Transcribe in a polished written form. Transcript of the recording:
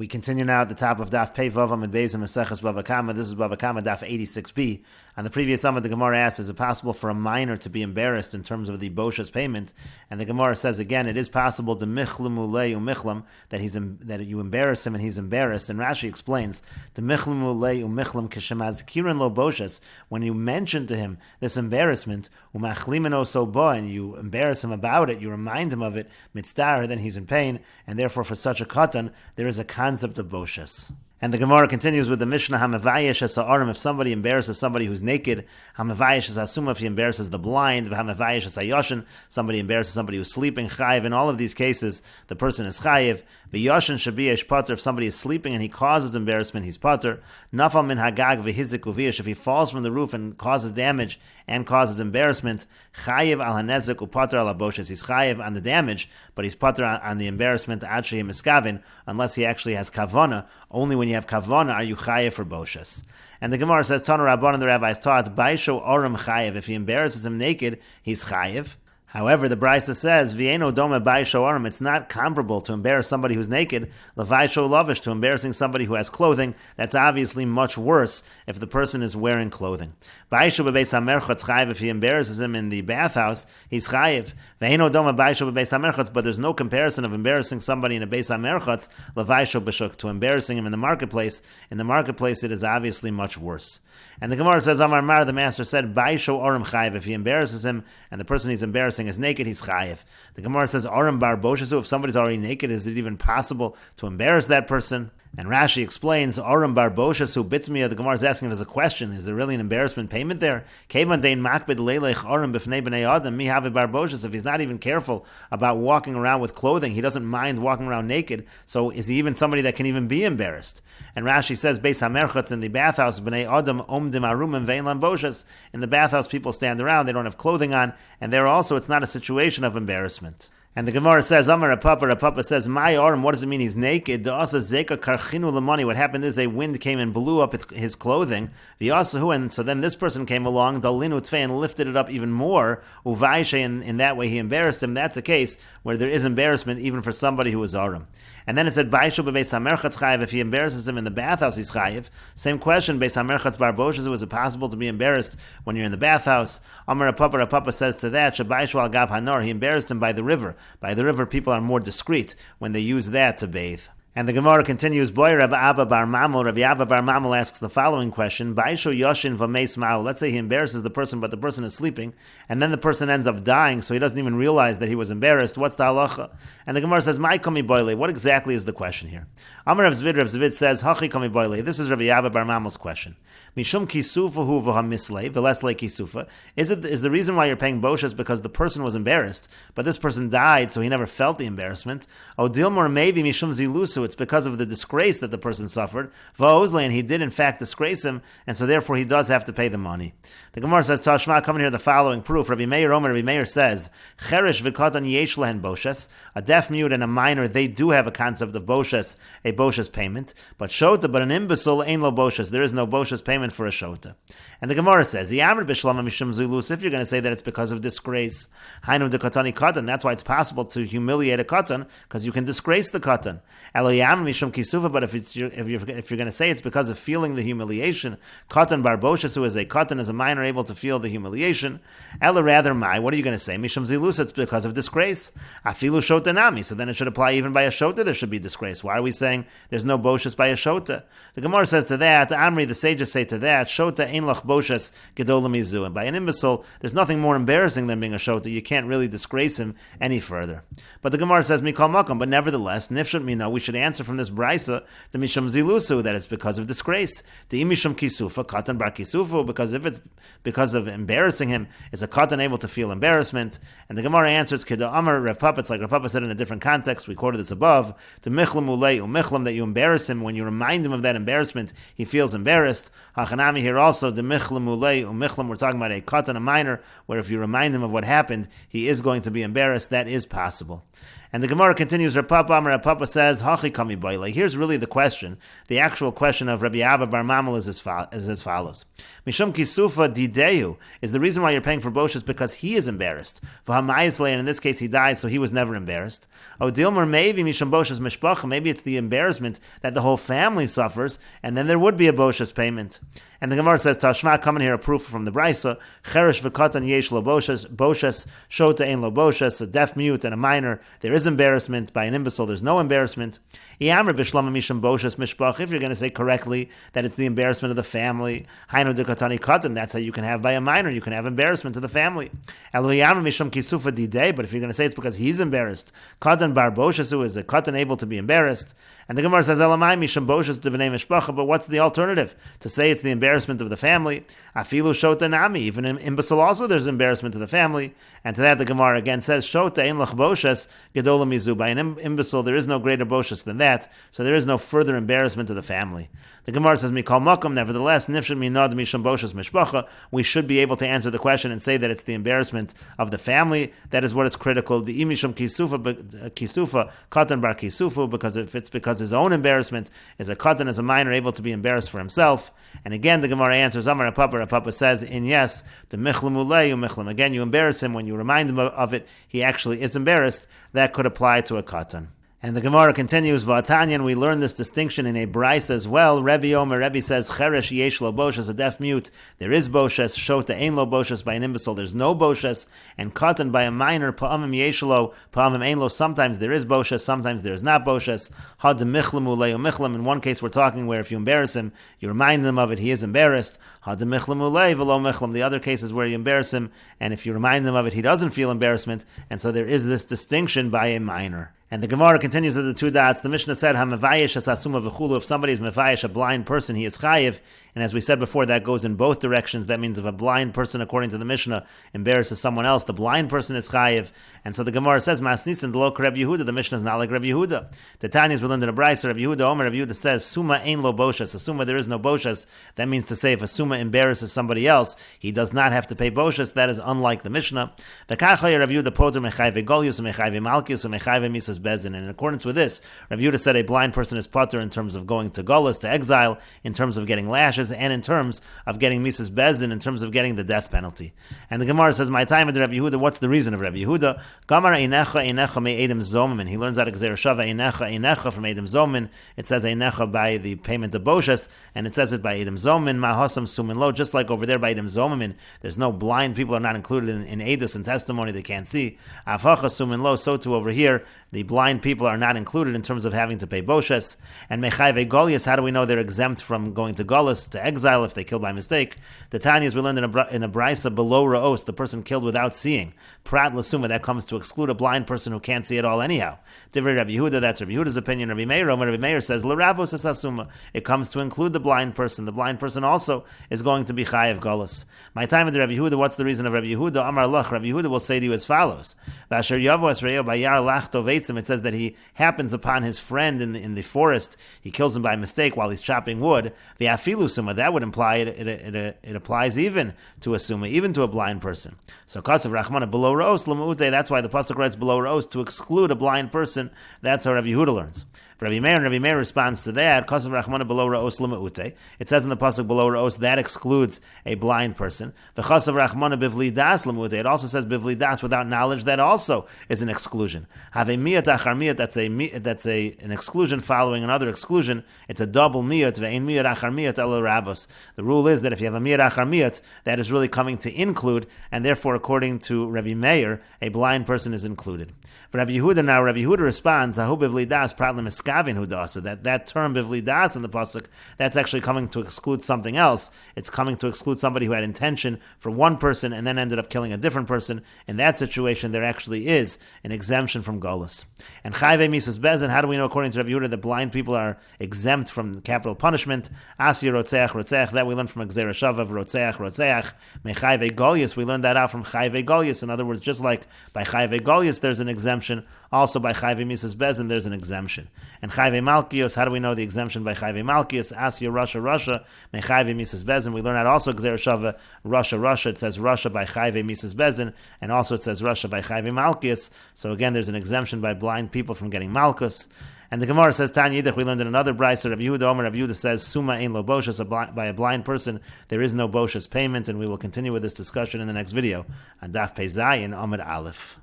We continue now at the top of Daf Bava and Beis Meseches Kamma. This is Kamma Daf 86b. On the previous Amud, the Gemara asks, is it possible for a minor to be embarrassed in terms of the bosha's payment? And the Gemara says again, it is possible to michlam ulei umichlam, that you embarrass him and he's embarrassed. And Rashi explains, to michlam ulei umichlam kishemaz kirin lo boshas, when you mention to him this embarrassment, umachlimeno soba, and you embarrass him about it, you remind him of it, mitzdar, then he's in pain, and therefore for such a katan, there is a concept of boshas. And the Gemara continues with the Mishnah, Hamavayish es ha'arim, if somebody embarrasses somebody who's naked, Hamavayish es ha'asuma, if he embarrasses the blind, Hamavayish es ha'yoshin, somebody embarrasses somebody who's sleeping, Chayiv. In all of these cases, the person is Chayiv. V'yoshin shabiyesh pater, if somebody is sleeping and he causes embarrassment, he's pater. Nafal min hagag v'hizik uviyesh, if he falls from the roof and causes damage and causes embarrassment, Chayiv al hanezik upater al aboshes, he's Chayiv on the damage, but he's pater on the embarrassment, ad shehi miskavin, unless he actually has kavana. Only when you have kavana are you chayev for boshas. And the Gemara says, Tana Rabban, and the rabbis taught, Baisho Orim chayev, if he embarrasses him naked, he's chayev. However, the Brisa says, V'eno dome baisho arim, it's not comparable to embarrass somebody who's naked, levaisho lavish, to embarrassing somebody who has clothing. That's obviously much worse if the person is wearing clothing. Baisho bebeis hamerchatz chayiv, if he embarrasses him in the bathhouse, he's chayiv. V'eno dome baisho bebeis hamerchatz, but there's no comparison of embarrassing somebody in a beis hamerchatz, levaisho b'shuk, to embarrassing him in the marketplace. In the marketplace, it is obviously much worse. And the Gemara says, Amar Mar, the master said, Baisho Orim chayiv, if he embarrasses him and the person he's embarrassing is naked, he's chayiv. The Gemara says, Orim bar boshasu, if somebody's already naked, is it even possible to embarrass that person? And Rashi explains, Orim bar boshasu bitmiya, the Gemara is asking it as a question, is there really an embarrassment payment there? Kevan dein makbid leilech orim b'fnei b'nei adam, mi have bar boshas, if he's not even careful about walking around with clothing, he doesn't mind walking around naked, so is he even somebody that can even be embarrassed? And Rashi says, Beis hamerchatz, in the bathhouse, b'nei adam omdim arumim vein lam boshas, in the bathhouse people stand around, they don't have clothing on, and there also it's not a situation of embarrassment. And the Gemara says, Amar Papa says, My arm, what does it mean he's naked? What happened is a wind came and blew up his clothing. And so then this person came along, and lifted it up even more. In that way he embarrassed him. That's a case where there is embarrassment even for somebody who is arim. And then it said, if he embarrasses him in the bathhouse, he's chayiv. Same question, Beis hamerchatz bar boshes, was it possible to be embarrassed when you're in the bathhouse? Amar Papa says to that, Shabaishu al gav hanor, he embarrassed him by the river. By the river, people are more discreet when they use that to bathe. And the Gemara continues, Boy Rabbi Abba bar Mamel, Rabbi Abba bar Mamel asks the following question, Baisho Yoshin v'meis ma'u, let's say he embarrasses the person, but the person is sleeping, and then the person ends up dying, so he doesn't even realize that he was embarrassed. What's the halacha? And the Gemara says, Mai kami boile, what exactly is the question here? Amar Rav Zvid says, Hachi kami boile, this is Rabbi Abba bar Mamel's question. Mishum kisufahu v'hamislei, v'leslei kisufa, is the reason why you're paying boshas because the person was embarrassed, but this person died, so he never felt the embarrassment? O dilmor maybe mishum zilusu, it's because of the disgrace that the person suffered. Va'ozle, and he did in fact disgrace him, and so therefore he does have to pay the money. The Gemara says, Tashma, come here the following proof. Rabbi Meir says, Cheresh v'katan yesh lehen boshes, a deaf mute and a minor, they do have a concept of boshes, a boshes payment, but shota, but an imbecile ain't lo boshes, there is no boshes payment for a shota. And the Gemara says, Yamr b'shlama mishum zulus, if you're going to say that it's because of disgrace, hainu de katani katan, that's why it's possible to humiliate a katan, because you can disgrace the katan. Mishum kisufa, but if you're going to say it's because of feeling the humiliation, katan bar boshes, who is a katan, is a minor able to feel the humiliation. Ella rather what are you going to say? Mishum zilus, it's because of disgrace. Afilu shota nami, so then it should apply even by a shota. There should be disgrace. Why are we saying there's no boshes by a shota? The Gemara says to that, Amri, the sages say to that, shota ein lach boshes gedola mizu, and by an imbecile, there's nothing more embarrassing than being a shota. You can't really disgrace him any further. But the Gemara says mikal makam, but nevertheless, nifshat mina, we should answer from this brisa, the mishum zilusu, that it's because of disgrace. The imishum kisufa, katan bar kisufu, because if it's because of embarrassing him, is a katan able to feel embarrassment? And the Gemara answers, Kida Amar Rav Papa, it's like Rav Papa said in a different context, we quoted this above, to michlam ulei umichlam, that you embarrass him, when you remind him of that embarrassment, he feels embarrassed. Hachanami here also, the michlam ulei umichlam, we're talking about a katan, a minor, where if you remind him of what happened, he is going to be embarrassed. That is possible. And the Gemara continues, Rav Papa says, Hachi kami boile. Here's really the question. The actual question of Rabbi Abba bar Mamel is as follows. Mishum kisufa dideu is the reason why you're paying for boshas because he is embarrassed. And in this case he died, so he was never embarrassed. Dilmer maybe mishum boshas mishpacha. Maybe it's the embarrassment that the whole family suffers, and then there would be a boshas payment. And the Gemara says, Tashma, come in here, a proof from the Brisa, Cheresh v'katan yesh lo boshas, shota ein lo boshas, a deaf mute and a minor, there is embarrassment. By an imbecile, there's no embarrassment. Iyamr b'shlama mishum boshas mishpach, if you're going to say correctly that it's the embarrassment of the family, hainu dekatani katan, that's how you can have by a minor, you can have embarrassment to the family. Elo iyamr mishum kisufa didei, but if you're going to say it's because he's embarrassed, katan bar boshas, who is a katan able to be embarrassed, and the Gemara says, Elamai mishum boshas d'vnei mishpacha, but what's the alternative? To say it's the embarrassment of the family, afilu shota nami, even in imbecile also there's embarrassment to the family, and to that the Gemara again says, shota ein lach boshas gedola mizu, by an imbecile there is no greater boshas than that, so there is no further embarrassment to the family. The Gemara says, Mikal Makom, nevertheless, nifshin minad mishum boshas mishpacha, we should be able to answer the question and say that it's the embarrassment of the family, that is what is critical. The imishum kisufa, katan bar kisufu, because if it's because his own embarrassment is a katan, as a minor, able to be embarrassed for himself. And again, the Gemara answers, Amar Papa says, in yes, the michlam uleyu michlam. Again, you embarrass him when you remind him of it, he actually is embarrassed. That could apply to a katan. And the Gemara continues, V'atanyan, we learn this distinction in a Bryce as well. Rebbe says, Cheresh yesh lo boshes, a deaf mute, there is boshes, shota ein lo boshes, by an imbecile, there's no boshes, and katan by a minor, pa'amim yesh lo, pa'amim ein lo, sometimes there is boshes, sometimes there is not boshes. Had michlamu le'u michlam, in one case we're talking where if you embarrass him, you remind him of it, he is embarrassed. Had michlamu le'u v'lo michlam, the other case is where you embarrass him, and if you remind him of it, he doesn't feel embarrassment, and so there is this distinction by a minor. And the Gemara continues with the two dots. The Mishnah said, "Hamavayish asasuma v'chulu." If somebody is mevayish, a blind person, he is chayiv. And as we said before, that goes in both directions. That means if a blind person, according to the Mishnah, embarrasses someone else, the blind person is chayiv. And so the Gemara says, "Masnisin d'lo Reb Yehuda." The Mishnah is not like Reb Yehuda. The Tanyas will learn in a brayso. Reb Yehuda, Omer Reb Yehuda says, "Suma ein lo boshas." A suma, there is no boshas. That means to say, if a suma embarrasses somebody else, he does not have to pay boshas. That is unlike the Mishnah. V'kachaya Reb Yehuda poter mechayve golius mechayve malkius mechayve misas bezin. And in accordance with this, Reb Yehuda said a blind person is poter in terms of going to golus, to exile, in terms of getting lashes, and in terms of getting misas bezin, in terms of getting the death penalty. And the Gemara says, "My time with Reb Yehuda." What's the reason of Reb Yehuda? Gamara einecha me edim zomin. He learns out of Gzeir Shava einecha from edim zomin. It says einecha by the payment of boshas, and it says it by edim zomin. Mahosam sumin lo. Just like over there by edim zomin, there's no blind people are not included in edus and testimony; they can't see. Afacha sumin lo. So too over here, the blind people are not included in terms of having to pay boshas. And mechayve golius, how do we know they're exempt from going to golus, to exile, if they kill by mistake? The Tanyas we learned in a brisa below raos, the person killed without seeing. Prat lasuma, that comes to exclude a blind person who can't see at all anyhow. Divrei Rabbi Yehuda, that's Rabbi Yehuda's opinion. Rabbi Meir says, l'ravos asasuma, it comes to include the blind person. The blind person also is going to be chayav golus. My time with Rabbi Yehuda, what's the reason of Rabbi Yehuda? Amar lach, Rabbi Yehuda will say to you as follows. Vasher yavo esreyo bayar lachto veitzim. It says that he happens upon his friend in the forest. He kills him by mistake while he's chopping wood. V'afilu suma, that would imply it applies even to a suma, even to a blind person. So kasav rachmana below raos l'mu'ute. That's why the pasuk writes below raos, to exclude a blind person. That's how Rabbi Yehuda learns. Rabbi Meir responds to that, Kasav Rachmana below Ra'os L'Me'ute. It says in the pasuk below Ra'os, that excludes a blind person. The Chasav Rachmana Bivli Das L'Me'ute. It also says Bivli Das, without knowledge, that also is an exclusion. Have a miyat achar miyat, that's an exclusion following another exclusion. It's a double miyat, ve'ein miyat achar miyat elo rabos. The rule is that if you have a miyat achar miyat, that is really coming to include, and therefore, according to Rabbi Meir, a blind person is included. For Rabbi Yehuda now, Rabbi Yehuda responds, Ahu Bivli Das, Pratlim Eskavin Hudasa. That term Bivli Das in the pasuk, that's actually coming to exclude something else. It's coming to exclude somebody who had intention for one person and then ended up killing a different person. In that situation, there actually is an exemption from Golus. And Chayve Misas Bezin, how do we know, according to Rabbi Yehuda, that blind people are exempt from capital punishment? Asi Rotzeach, that we learned from Gzeir Shava, Rotzeach. Mechayve Golius, we learned that out from Chayve Golius. In other words, just like by Chayve Golius there's an exemption, also by Chayve Misas Bezin there's an exemption. And Chayve Malkios, how do we know the exemption by Chayve Malkios? Asya Russia, Mechayve Mises Bezin. We learn that also Gzer Shava, Russia. It says Russia by Chayve Mises Bezin, and also it says Russia by Chayve Malkios. So again, there's an exemption by blind people from getting Malkus. And the Gemara says, Tanya Yidich, we learned in another brisa, Rabbi Yehuda says, Suma ein lo boshas, by a blind person, there is no boshas payment, and we will continue with this discussion in the next video on Daf Pei Zayin Amud Aleph.